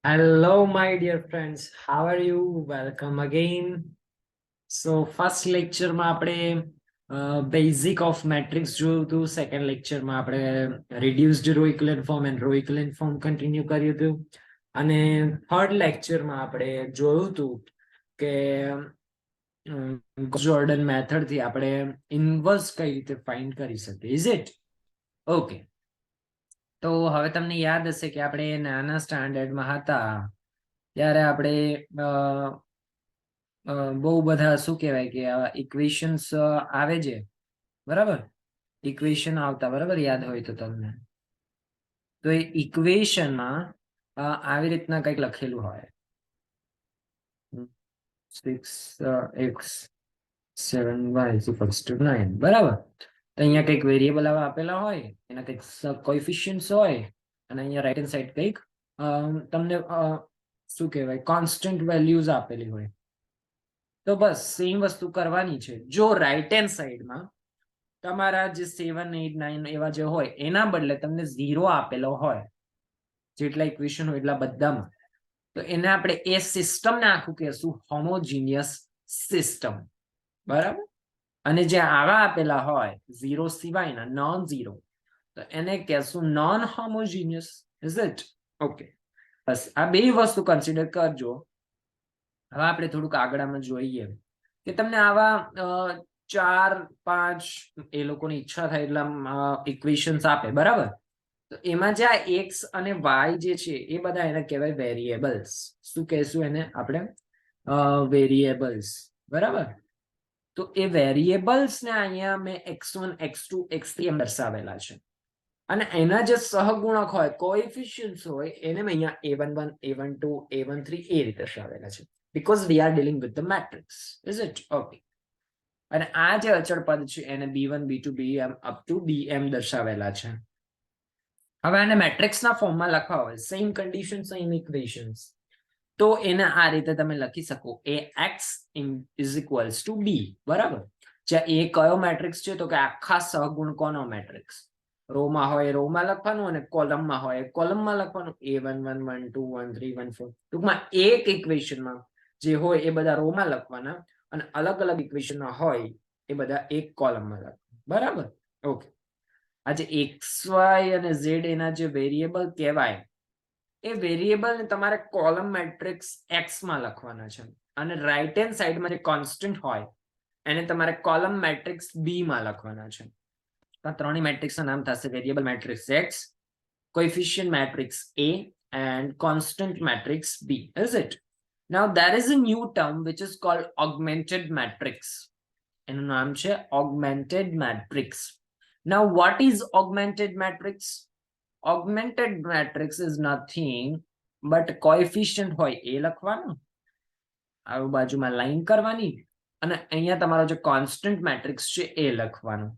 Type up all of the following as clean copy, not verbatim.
Hello, my dear friends. How are you? Welcome again. So, first lecture માં આપણે basic of matrix જોયું હતું. Second lecture માં આપણે reduced row equivalent form and row equivalent form continue કર્યું હતું. અને third lecture માં આપણે જોયું હતું કે Jordan method થી આપણે inverse કઈ રીતે find કરી શકીએ. Is it? Okay. તો હવે તમને યાદ હશે કે આપણે નાના સ્ટાન્ડર્ડમાં હતા ત્યારે આપણે બહુ બધા શું કહેવાય કે આવા ઇક્વેશન્સ આવે છે, બરાબર? ઇક્વેશન આવતા, બરાબર, યાદ હોય તો તમને. તો એ ઇક્વેશનમાં આવી રીતના કંઈક લખેલું હોય 6x 7y = 9, બરાબર? તો અહીંયા કંઈક વેરિયેબલ આવા આપેલા હોય, એના કંઈક કોએફિશિયન્ટ્સ હોય, અને અહીંયા રાઈટ હેન્ડ સાઈડ કંઈક તમને શું કહેવાય કોન્સ્ટન્ટ વેલ્યુઝ આપેલી હોય. તો બસ સેમ વસ્તુ કરવાની છે. જો રાઈટ હેન્ડ સાઈડમાં તમારા જે 7 8 9 એવા જે હોય એના બદલે તમને 0 આપેલો હોય, જેટલા ઇક્વેશન હોય એટલા બધામાં, તો એને આપણે એ સિસ્ટમને આખું કહેશું હોમોજીનિયસ સિસ્ટમ, બરાબર? અને જે આવા આપેલા હોય 0 સિવાયના નોન 0, તો એને કહેશું non homogeneous. Is it? Okay, બસ આ બે વસ્તુ કન્સિડર કરજો. હવે આપણે થોડુંક આગળમાં જોઈએ કે તમને આવા 4 5 એ લોકોની ઈચ્છા થાય એટલા ઇક્વેશન્સ આપે, બરાબર? તો એમાં જે આ એક્સ અને વાય જે છે એ બધા એને કહેવાય વેરિયેબલ્સ. શું કહેશું એને આપણે? વેરિયેબલ્સ, બરાબર? તો એ વેરિયેબલ્સ ને અહીંયા મેં x1 x2 x3 એમ દર્શાવેલા છે, અને એના જે સહગુણક હોય, કોએફિશિયન્ટ્સ હોય, એને મેં અહીંયા a11 a12 a13 એ રીતે દર્શાવેલા છે, because we are dealing with the matrix. Is it? Okay. અને આ જે અચળ પદ છે એને b1 b2 bm up to dm દર્શાવેલા છે. હવે આને મેટ્રિક્સના ફોર્મમાં લખવા હોય, સેમ કન્ડિશન સેમ ઇક્વેશન્સ, તો એને આ રીતે તમે લખી શકો ax = b, બરાબર? જ્યાં એ કયો મેટ્રિક્સ છે? તો કે આખા સહગુણકોનો મેટ્રિક્સ. રોમાં હોય રોમાં લખવાનું, અને કોલમમાં હોય કોલમમાં લખવાનું. a11 12 13 14. ટૂંકમાં એક ઇક્વેશનમાં જે હોય એ બધા રોમાં લખવાના, અને અલગ અલગ ઇક્વેશનમાં હોય એ બધા એક કોલમમાં લખવાના, બરાબર? ઓકે. આજે xy અને z એના જે વેરિયેબલ કહેવાય, એ વેરિયેબલ ને તમારે કોલમ મેટ્રિક્સ x માં લખવાના છે, અને રાઈટ હેન્ડ સાઈડમાં જે કોન્સ્ટન્ટ હોય એને તમારે કોલમ મેટ્રિક્સ b માં લખવાના છે. આ ત્રણેય મેટ્રિક્સના નામ થશે variable matrix x, coefficient matrix a, and constant matrix b. Is it? Now there is a new term which is called augmented matrix. એનું નામ છે augmented matrix. Now what is augmented matrix? Augmented matrix is nothing but coefficient હોય એ લખવાનું, આ બાજુમાં line કરવાની, અને અહીંયા તમારો જે કોન્સ્ટન્ટ મેટ્રિક્સ છે એ લખવાનું.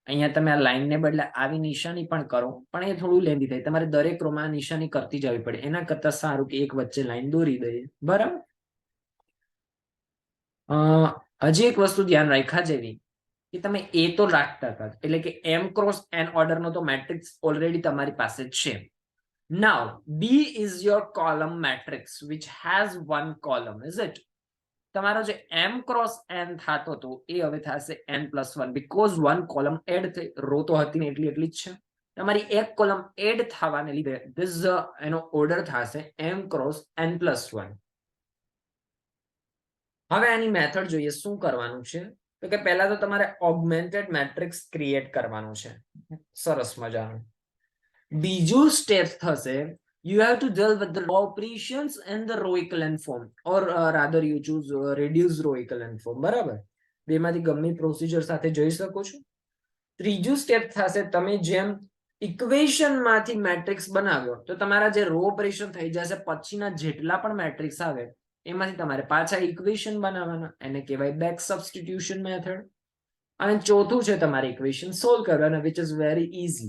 અહીંયા તમે આ લાઈનને બદલે આવી નિશાની પણ કરો, પણ એ થોડું લેન્ધી થાય, તમારે દરેક રોમાં નિશાની કરતી જવી પડે. એના કરતા સારું કે એક વચ્ચે લાઈન દોરી દઈએ, બરાબર? હજી એક વસ્તુ ધ્યાન રાખ્યા જેવી કે તમે એ તો રાખતા હતા, એટલે કે m ક્રોસ n ઓર્ડરનો તો મેટ્રિક્સ ઓલરેડી તમારી પાસે છે. Now B is your column matrix which has one column. Is it? તમારો જે m ક્રોસ n થતો હતો એ હવે થશે n+1, because one column add થઈ, રો તો હતી ને એટલી જ છે, તમારી એક કોલમ એડ થવાને લીધે this એનો ઓર્ડર થશે m ક્રોસ n+1. હવે આની મેથડ જોઈએ. શું કરવાનું છે? તો કે પહેલા તો તમારે ઓગમેન્ટેડ મેટ્રિક્સ ક્રિએટ કરવાનું છે, સરસ મજાનું. બીજું સ્ટેપ થશે, you have to deal with the row operations and the row equivalent form, or rather you choose reduced row equivalent form, બરાબર? બેમાંથી ગમે પ્રોસિજર સાથે જઈ શકો છો. ત્રીજું સ્ટેપ થશે, તમે જેમ ઇક્વેશન માંથી મેટ્રિક્સ બનાવ્યો તો તમારા જે રો ઓપરેશન થઈ જશે, પછીના જેટલા પણ મેટ્રિક્સ આવે એમાંથી તમારે પાછા ઇક્વેશન બનાવવાના, એને કહેવાય બેક સબસ્ટિટ્યુશન મેથડ. અને ચોથું છે તમારે ઇક્વેશન સોલ્વ કરવાના, which is very easy.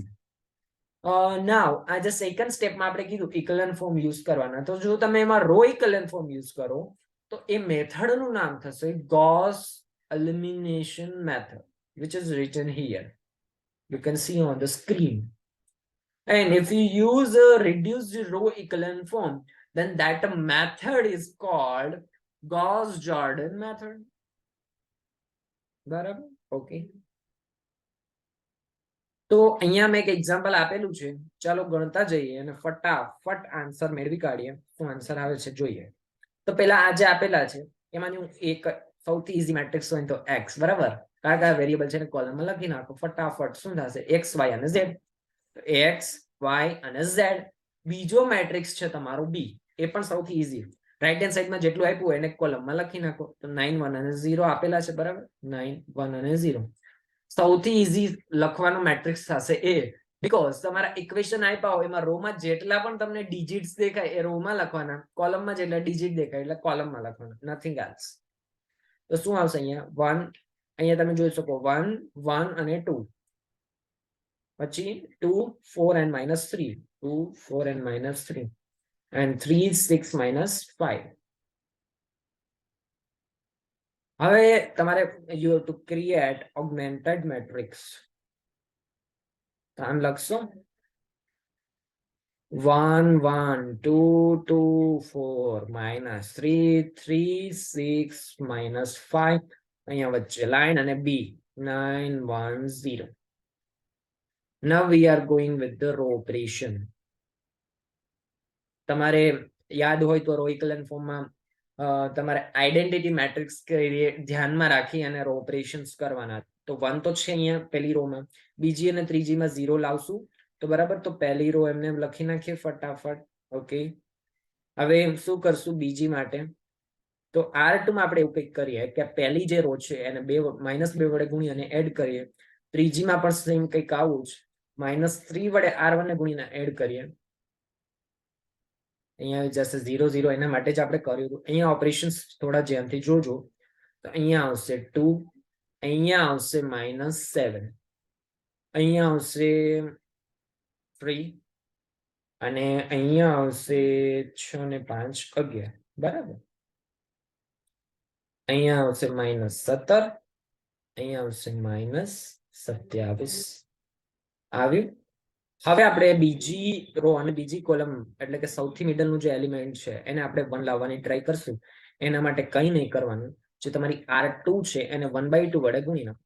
નાઉ આ જે સેકન્ડ સ્ટેપમાં આપણે કીધું ઇક્વિવેલન્ટ ફોર્મ યુઝ કરવાના, તો જો તમે એમાં રો ઇક્વિવેલન્ટ ફોર્મ યુઝ કરો તો એ મેથડનું નામ થશે Gauss elimination method, which is written here. You can see on the screen. And if you use a reduced row echelon form, then that method is called Gauss-Jordan method. બરાબર, okay. તો અહીંયા મેં એક example આપેલું છે, ચાલો ગણતા જઈએ અને ફટાફટ આન્સર મેળવી કાઢીએ. શું આન્સર આવે છે જોઈએ. તો પેલા આ જે આપેલા છે એમાંની હું એક સૌથી ઈઝી મેટ્રિક્સ હોય તો x, બરાબર, કયા કયા વેરિયેબલ છે કોલમમાં લખી નાખો ફટાફટ. શું થશે? x, y અને z. x, y અને z. બીજો મેટ્રિક્સ છે તમારો b, એ પણ સૌથી ઈઝી. રાઈટ હેન્ડ સાઈડમાં જેટલું આપ્યું એને કોલમમાં લખી નાખો. તો 9, 1 અને 0 આપેલા છે, બરાબર. 9, 1 અને 0 સૌથી ઈઝી લખવાનો મેટ્રિક્સ થશે એ, બીકોઝ તમારા ઇક્વેશન આપ્યા હોય એમાં રોમાં જેટલા પણ તમને ડિજિટ્સ દેખાય એ રોમાં લખવાના, કોલમમાં જેટલા ડિજિટ દેખાય એટલે કોલમમાં લખવાના, નથિંગ એલ્સ. તો શું આવશે અહીંયા? 1, અહીંયા તમે જોઈ શકો 1, 1 અને 2, પછી 2, 4 and -3, 2, 4 and -3, and 3, 6, -5. હવે તમારે you have to create augmented matrix. તો આમ લખશો 1, 1, 2, 2, 4, -3, 3, 6, -5. અહીંયા વચ્ચે લાઈન અને b 9, 1, 0. Now we are going with the row operation. તમારે યાદ હોય તો રો ઇક્વલન્ટ ફોર્મમાં તમારે આઈડેન્ટિટી મેટ્રિક્સ ધ્યાનમાં રાખી અને રો ઓપરેશન્સ કરવાના. તો 1 તો છે અહીંયા પહેલી રોમાં, બીજી અને ત્રીજીમાં 0 લાવશું. તો બરાબર, તો પહેલી રો એમને લખી નાખીએ ફટાફટ. ઓકે, હવે શું કરશું બીજી માટે? તો R2 માં આપણે એવું કંઈક કરીએ કે પહેલી જે રો છે એને -2 વડે ગુણી અને એડ કરીએ. ત્રીજીમાં પણ સેમ કંઈક આવું જ -3 વડે R1 ને ગુણીને એડ કરીએ. અહીંયા જશે 0, 0, એના માટે જ આપણે કર્યું હતું. અહીંયા ઓપરેશન્સ થોડા ધ્યાનથી જોજો. તો અહીંયા આવશે 2, અહીંયા આવશે -7, અહીંયા આવશે 3 અને અહીંયા આવશે 6 ને 5, 11, બરાબર. અહીંયા આવશે -17, અહીંયા આવશે -27. આવ્યું? હવે આપણે બીજી રો અને બીજી કોલમ એટલે કે સૌથી મિડલનું જે એલિમેન્ટ છે એને આપણે 1 લાવવાની ટ્રાય કરશું. એના માટે કંઈ નહીં કરવાનું, જે તમારી R2 છે એને 1/2 વડે ગુણી નાખો.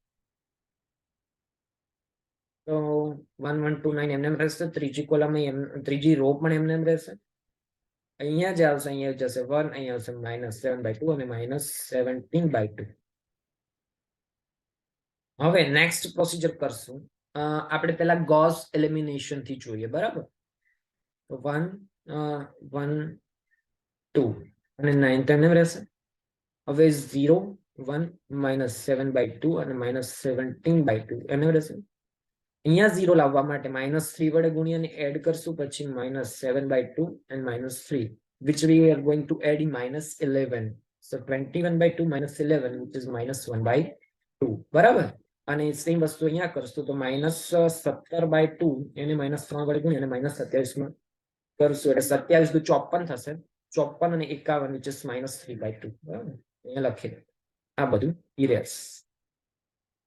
તો 1, 1, 2, 9 એમને રહેશે. ત્રીજી કોલમ ત્રીજી રો પણ એમને રહેશે. અહીંયા જે આવશે અહીંયા જશે 1, અહીંયા આવશે -7/2 અને -17/2. હવે નેક્સ્ટ પ્રોસિજર કરશું. આપણે પેલા ગોસ એલિમિનેશન થી જોઈએ, બરાબર. તો 1, 1, 2 અને 9 તો એમને રહેશે. હવે 0, 1, -7/2 અને -17/2 એમને રહેશે. અહીંયા 0 લાવવા માટે -3 વડે ગુણી અને એડ કરશું, પછી -7/2 and -3, which we are going to add in -11. So 21/2 -11, which is -1/2, બરાબર. અને સેમ વસ્તુ અહીંયા કરશું તો -17/2 એને -3 વડે ગુણી અને -27 માં કરશું એટલે 27 × 54 થશે. 54 અને 51, which is -3/2, બરાબર. અહીંયા લખી આ બધું ઇરેસ.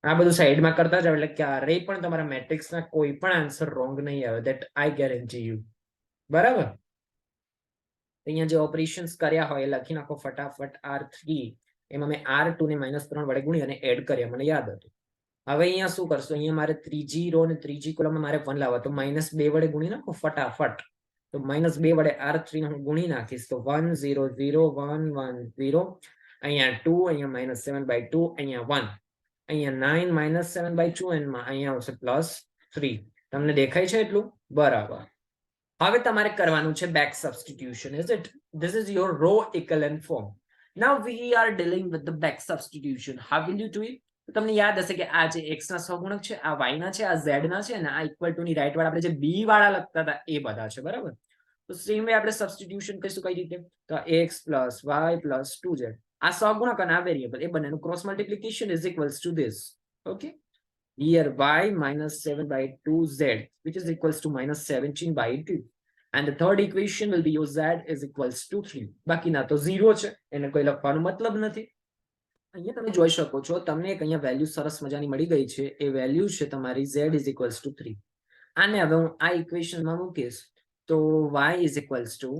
આ બધું સાઈડમાં કરતા જાવ એટલે ક્યારેય પણ તમારા મેટ્રિક્સના કોઈ પણ આન્સર રોંગ નહીં આવે, ધેટ આઈ ગેરંટી યુ, બરાબર. અહીંયા જે ઓપરેશન્સ કર્યા હોય એ લખી નાખો ફટાફટ. R3 એમાં મેં R2 ને -3 વડે ગુણી અને એડ કર્યા, મને યાદ હતું. હવે અહીંયા શું કરશો? અહીંયા મારે ત્રીજી રો અને ત્રીજી કોલમમાં મારે 1 લાવવા, તો -2 વડે ગુણી નાખો ફટાફટ. તો -2 વડે R3 ને હું ગુણી નાખીશ તો 1, 0, 0, 1, 1, 0, અહીંયા 2, અહીંયા -7/2, અહીંયા 1, અહીંયા 9, -7/2 and અહીંયા આવશે +3. તમને દેખાય છે એટલું? બરાબર. હવે તમારે કરવાનું છે back substitution. Is it? This is your row equivalent form. Now we are dealing with the back substitution. How will you do it? તમને યાદ હશે કે આ જે x ના સહગુણક છે, આ y ના છે, આ z ના છે અને આ ઇક્વલ ટુ ની રાઈટ વાળા આપણે જે b વાળા લખતા હતા એ બધા છે, બરાબર. તો સેમ વે આપણે સબસ્ટિટ્યુશન કરીશું કઈ રીતે? તો x + y + 2z, આ સહગુણક અને આ વેરિયેબલ એ બંનેનું cross multiplication is equals to this. Okay, here y -7/2z, which is equals to -17/2, and the third equation will be your z is equals to 3. બાકીના તો 0 છે, એને કોઈ લખવાનો મતલબ નથી. અહીંયા તમે જોઈ શકો છો, તમને એક અહીંયા વેલ્યુ સરસ મજાની મળી ગઈ છે. એ વેલ્યુ છે તમારી z is equals to 3. આને હવે હું આ ઇક્વેશનમાં મૂકીશ તો y is equals to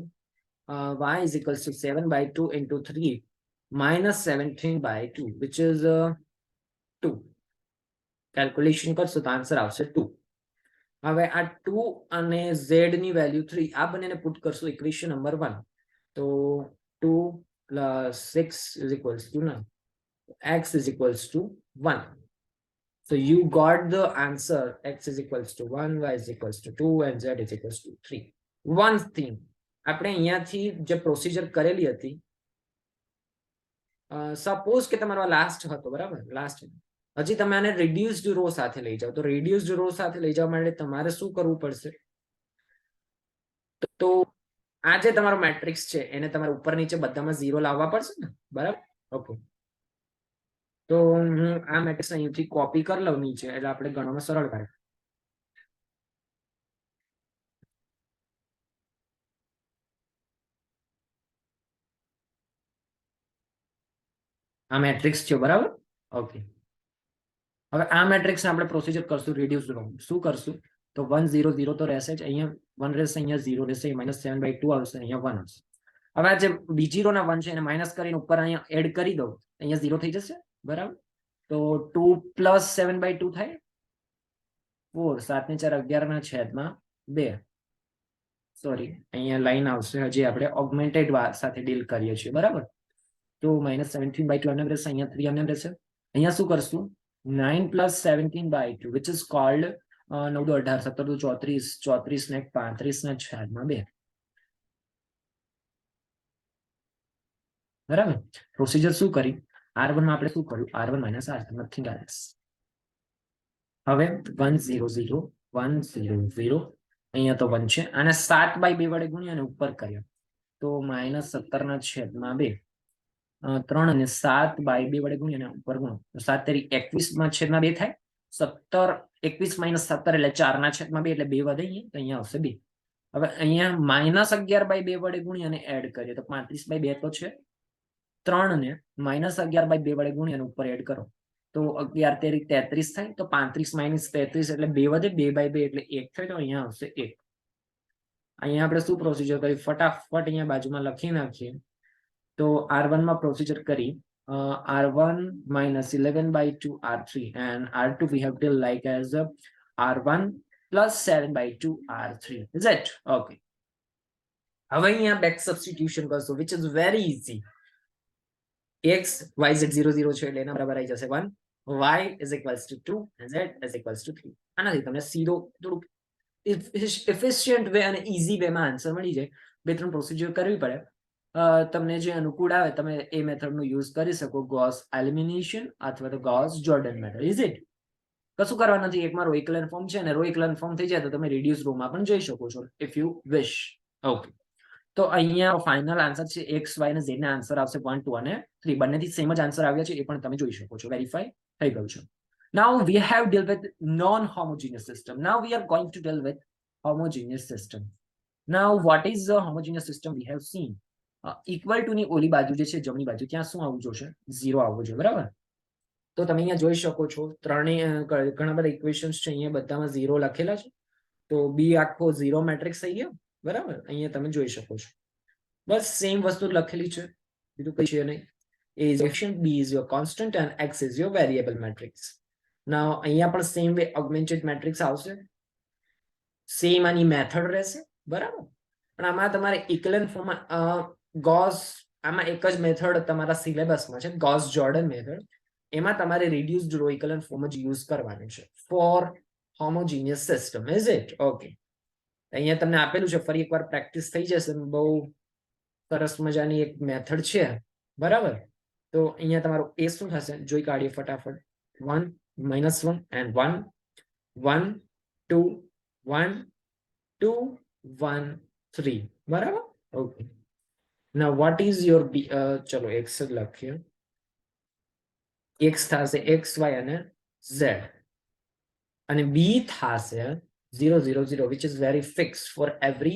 y is equals to 7 by 2 into 3 minus 17 by 2 which is 2. Calculation કરશો તો આન્સર આવશે 2. હવે આ 2 અને z ની વેલ્યુ 3 આ બંનેને પુટ કરશો ઇક્વેશન નંબર 1 તો 2 plus 6 is equals to 9. X is equals to 1. So you got the answer. X is equals to 1, y is equals to 2 and z is equals to 3. One thing આપણે અહીંયાથી જે procedure કરેલી હતી suppose કે તમારો last હતો બરાબર last હજી તમે આને રિડ્યુસ્ડ રો સાથે લઈ જાઓ તો રિડ્યુસ્ડ રો સાથે લઈ જવા માટે તમારે શું કરવું પડશે તો આ જે તમારો મેટ્રિક્સ છે એને તમારે ઉપર નીચે બધામાં 0 લાવવા પડશે ને બરાબર ઓકે તો હું આ મેટ્રિક્સ અહીંથી કોપી કરી લઉં નીચે એટલે આપણે ગણવામાં સરળ પડે આ મેટ્રિક્સ છે બરાબર ઓકે હવે આ મેટ્રિક્સ આપણે પ્રોસિજર કરશું રિડ્યુસ રો શું કરશું તો 1 0 0 તો રહેશે જ અહીંયા 1 રહેશે અહીંયા 0 રહેશે -7/2 આવશે અહીંયા 1 આવશે હવે આ જે બીજી રો ના 1 છે એને માઇનસ કરીને ઉપર અહીંયા એડ કરી દો અહીંયા 0 થઈ જશે બરાબર તો 2 + 7/2 થાય 4 7 ને 4 11 ના છેદમાં 2 સોરી અહીંયા લાઈન આવશે હજી આપણે ઓગમેન્ટેડ સાથે ડીલ કરીએ છીએ બરાબર તો -17/2 એમને રહેશે અહીંયા 3 એમને રહેશે અહીંયા શું કરશું 9 + 17/2 which is called 9 * 18 17 * 34 34 ને 35 ના છેદમાં 2 બરાબર પ્રોસિજર શું કરી r1 માં આપણે શું કર્યું r1 - r2 નથિંગ એલ્સ હવે 1 0 0 1 0 0 અહીંયા તો 1 છે અને 7/2 વડે ગુણ્યા અને ઉપર કર્યો તો -17 ના છેદમાં 2 3 અને 7/2 વડે ગુણ્યા અને ઉપર ગુણો તો 7 તેરી 21 માં છેદમાં 2 થાય 17 21 - 17 એટલે 4 ના છેદમાં 2 એટલે 2 વધે તો અહીંયા આવશે 2 હવે અહીંયા -11/2 વડે ગુણ્યા અને એડ કરીએ તો 35/2 તો છે 3 ને -11/2 વડે ગુણ્યા અને ઉપર એડ કરો તો 11 તેરી 33 થાય તો 35 - 33 એટલે 2 વધે 2/2 એટલે 1 થાય તો અહીંયા આવશે 1 અહીંયા આપણે શું પ્રોસિજર કરી ફટાફટ અહીંયા બાજુમાં લખી નાખીએ તો r1 માં પ્રોસિજર કરી r1 - 11/2 r3 and r2 we have till like as r1 + 7/2 r3 is it okay હવે અહીંયા બેક સબસ્ટિટ્યુશન કરશો which is very easy x y z 0 0 છે એટલે એના બરાબર આવી જશે 1 y is equals to 2 and z is equals to 3 આનાથી તમને સીધો થોડુંક એફિશિયન્ટ વે અને ઈઝી વે માં આન્સર મળી જાય બે ત્રણ પ્રોસિજર કરવી પડે તમને જે અનુકૂળ આવે તમે એ મેથડનો યુઝ કરી શકો ગોસ એલિમિનેશન અથવા તો Gauss Jordan method is it કશું કરવા નથી એકમાં રો ઇક્વલન્ટ ફોર્મ છે અને રો ઇક્વલન્ટ ફોર્મ થઈ જાય તો તમે રિડ્યુસ રોમાં પણ જઈ શકો છો ઇફ યુ વિશ ઓકે તો અહીંયા ફાઇનલ આન્સર છે x y અને z ના આન્સર આવશે 1 2 અને 3 બંનેથી સેમ જ આન્સર આવ્યા છે એ પણ તમે જોઈ શકો છો વેરીફાઈ થઈ ગયું છે now we have dealt with non homogeneous system now we are going to deal with homogeneous system now what is the homogeneous system we have seen equal to ની ઓલી બાજુ જે છે જમણી બાજુ ત્યાં શું આવવું જોશે 0 આવવું જોઈએ બરાબર તો તમે અહીંયા જોઈ શકો છો ત્રણેય ઘણા બધા ઇક્વેશન્સ છે અહીંયા બધામાં 0 લખેલા છે તો બી આખો 0 મેટ્રિક્સ થઈ ગયો બરાબર અહીંયા તમે જોઈ શકો છો બસ સેમ વસ્તુ લખેલી છે બીજું કઈ છે નહીં a is equation b is your constant and x is your variable matrix now અહીંયા પણ સેમ વે ઓગમેન્ટેડ મેટ્રિક્સ આવશે સેમ આની મેથડ રહેશે બરાબર પણ આમાં તમારે ઇક્વલન્ટ ફોર્મમાં ગોસ આમાં એક જ મેથડ તમારા સિલેબસમાં છે ગોસ જોર્ડન મેથડ એમાં તમારે રિડ્યુસ્ડ રો ઇક્વલન્ટ ફોર્મ જ યુઝ કરવાનું છે for homogeneous system is it okay અહીંયા તમને આપેલું છે ફરી એકવાર પ્રેક્ટિસ થઈ જશે બહુ સરસ મજાની એક મેથડ છે બરાબર તો અહીંયા તમારું એ શું થશે જોઈ કાઢીએ ફટાફટ 1 -1 and 1 1 2 1 2 1 3 બરાબર okay now what is your b ચલો x જ લખીએ x થશે x y અને z અને b થશે 0 0 0 which is very fixed for every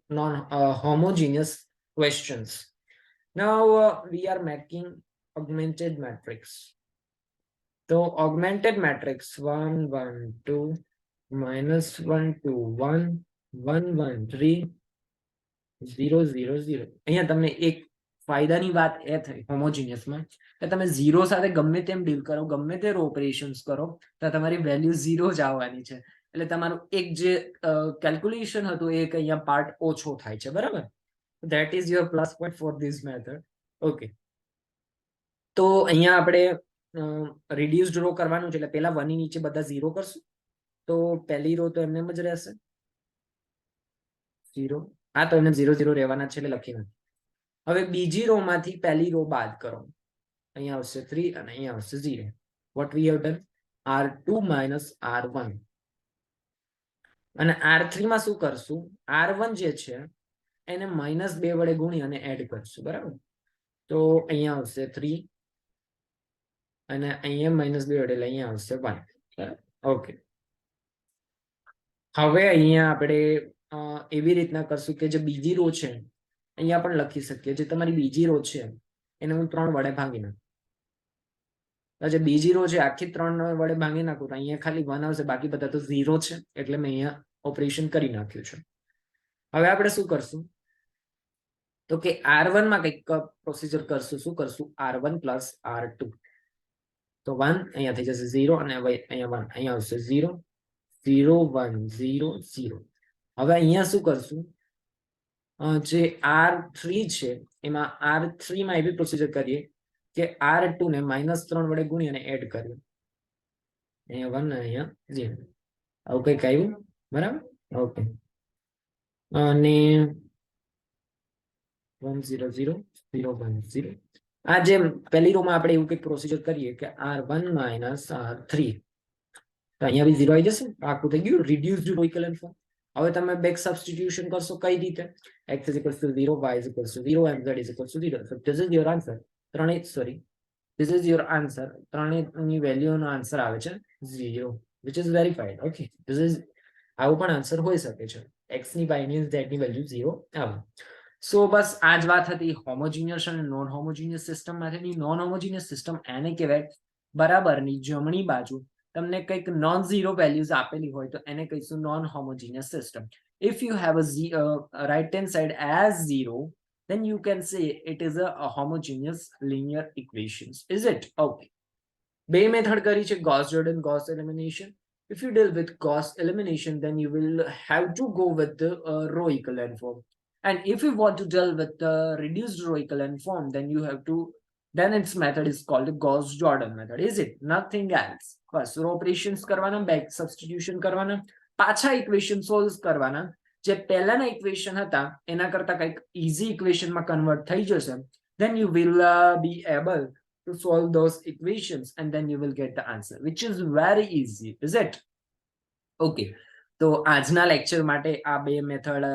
non homogeneous questions now we are making augmented matrix so augmented matrix 1 1 2 -1 2 1 1 1 3 0 0 0. અહીંયા તમને એક ફાયદાની વાત એ થઈ હોમોજીનિયસમાં કે તમે 0 સાથે ગમે તેમ ડીલ કરો, ગમે તે ઓપરેશન્સ કરો તો તમારી વેલ્યુ 0 જ આવવાની છે. એટલે તમારું એક જે કેલ્ક્યુલેશન હતું એ અહીંયા પાર્ટ ઓછો થાય છે, બરાબર? That is your plus point for this method. Okay, તો અહીંયા આપણે રિડ્યુસ્ડ રો કરવાનું છે, એટલે પેલા 1 ની નીચે બધા 0 કરશું. તો પહેલી રો તો એમને જ રહેશે 0. હા, તો એને 0 0 રહેવાના છે એટલે લખી નાખીએ. હવે બીજી રો માંથી પહેલી રો બાદ કરો. અહીંયા આવશે 3 અને અહીંયા આવશે 0. What we have done? R2 minus R1. અને R3 માં શું કરશું? R1 જે છે એને -2 વડે ગુણી અને એડ કરશું, બરાબર? તો અહીંયા આવશે 3 અને અહીંયા -2 વડે એટલે અહીંયા આવશે 1. બરાબર? ઓકે, હવે અહીંયા આપણે એવી રીતના કરશું કે જે બીજી રો છે અહીંયા પણ લખી શકીએ. જે તમારી બીજી રો છે એને હું 3 વડે ભાગી નાખું. જે બીજી રો છે આખી 3 વડે ભાગી નાખું તો અહીંયા ખાલી 1 આવશે, બાકી બધા તો 0 છે. એટલે મેં અહીંયા ઓપરેશન કરી નાખ્યું છે. હવે આપણે શું કરશું તો કે R1 માં કંઈક પ્રોસીજર કરશું. શું કરશું? R1 plus R2. તો 1 અહીંયા થઈ જશે 0 અને અહીંયા 1 અહીંયા આવશે 0 0 1 0 0. હવે અહીંયા શું કરશું? જે R3 છે એમાં R3 માં એવી પ્રોસીજર કરીએ કે R2 ને -3 વડે ગુણી અને એડ કર્યું. અહીંયા 1 અને અહીંયા 0. આવું કંઈક આવ્યું, બરાબર? ઓકે, અને 1 0 0 0 1 0. આ જેમ પહેલી રો માં આપણે એવું કંઈક પ્રોસીજર કરીએ કે R1 minus R3. તો અહીંયા બી 0 આવી જશે. આખું થઈ ગયું રિડ્યુસ્ડ રો ઇક્વિવેલન્ટ ફોર્મ. હવે તમે બેક સબસ્ટિટ્યુશન કરશો કઈ રીતે? x is equals to 0, y is equals to 0 and z is equals to 0. So this is your answer. This is your answer. ત્રણેયની વેલ્યુનો આન્સર આવે છે 0, which is verified. Okay, this is આવું પણ answer હોઈ શકે છે. x ની y ની z ની વેલ્યુ 0 આવે. સો બસ આ જ વાત હતી હોમોજીનિયસ અને નોન હોમોજીનિયસ સિસ્ટમ માટેની. નોન હોમોજીનિયસ સિસ્ટમ એને કહેવાય બરાબરની જમણી બાજુ તમને કંઈક નોન ઝીરો વેલ્યુઝ આપેલી હોય તો એને કહીશું non homogeneous system. If you have a right hand side as 0, then you can say it is a homogeneous linear equations. Is it? Okay. બે મેથડ કરી છે, Gauss Jordan, Gauss elimination. If you deal with Gauss elimination, then you will have to go with the row equivalent form. And if you want to deal with the reduced row equivalent form, then its method is called the Gauss Jordan method. Is it? Nothing else. બસ row operations કરવાના, back substitution કરવાના, પાછા equation solve કરવાના. જે પહેલાના equation હતા એના કરતા કંઈક ઈઝી ઇક્વેશનમાં કન્વર્ટ થઈ જશે. Then you will be able to solve those equations and then you will get the answer, which is very easy. Is it? Okay. તો આજના લેક્ચર માટે આ બે મેથડ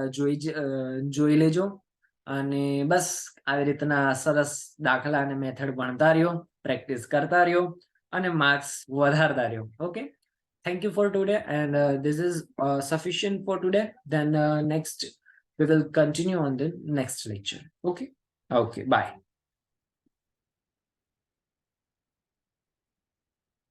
જોઈ લેજો અને બસ આવી રીતના સરસ દાખલા અને મેથડ ભણતા રહ્યો, પ્રેક્ટિસ કરતા રહ્યો અને માર્ક્સ વધારતા રહ્યો. Okay, thank you for today and this is sufficient for today. Then next we will continue on the next lecture. Okay, bye.